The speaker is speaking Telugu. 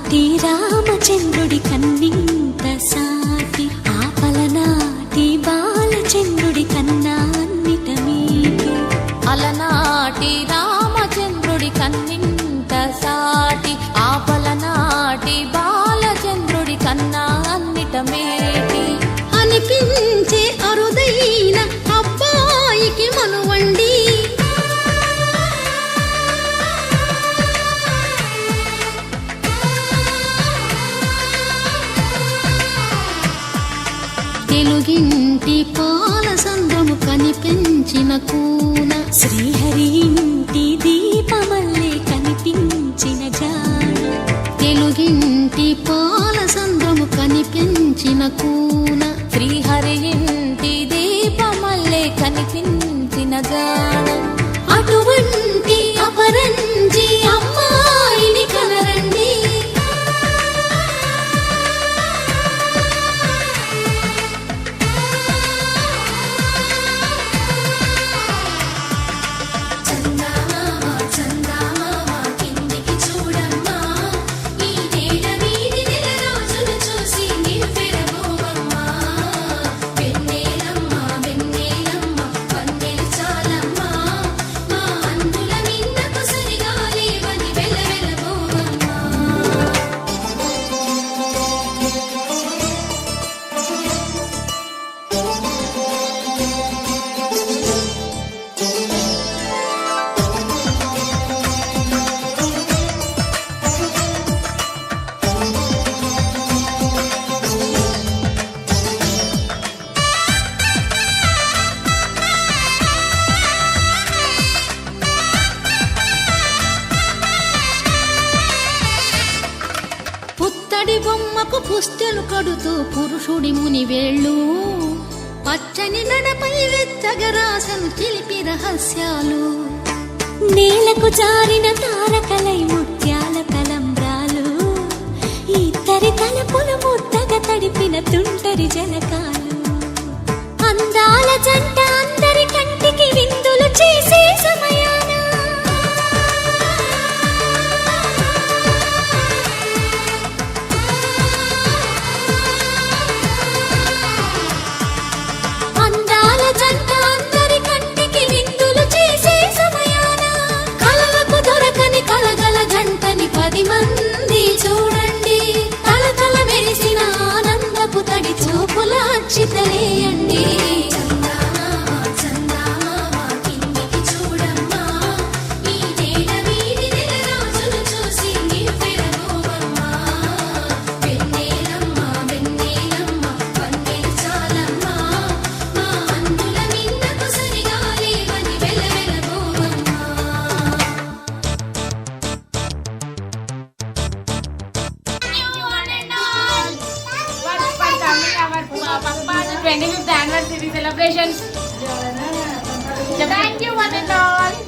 అలనాటి రామచంద్రుడి కన్నింత సాటి ఆపలనాటి బాలచంద్రుడి కన్నా అన్నిట మీటి. అలనాటి రామచంద్రుడి కన్నింత సాటి ఆపలనాటి బాలచంద్రుడి కన్నా అన్నిట మేటి. అనిపించే అరుదైన అబ్బాయికి మనువండి తెలుగింటి పాల సంద్రము కనిపించిన కూన శ్రీహరి ఇంటి దీపమల్లే కనిపించిన జాడ. తెలుగింటి పాల సంద్రము కనిపించిన కూన శ్రీహరి ఇంటి దీపమల్లే కనిపించిన జాడ. అటువంటి అపరంజి అమ్మాయిని కనరండి. పుత్తడి బొమ్మకు పుస్తెలు కడుతూ పురుషుడి ముని వేళ్ళు పచ్చని నడపై వెచ్చగరాసను చిలిపి రహస్యాలు. నేలకు జారిన తారకలై ముత్యాల తలంబ్రాలు ఇద్దరి తలపులు ముద్దగా తడిపిన తుంటరి జలకాలు. అందాల జంట అందరి కంటికి విందులు చేసే సమయాన మంది చూడండి తలతల మెరిసిన ఆనందపు తడి చూపుల అక్షితలేయండి. Papa's 25th anniversary celebrations. Thank you, one and all.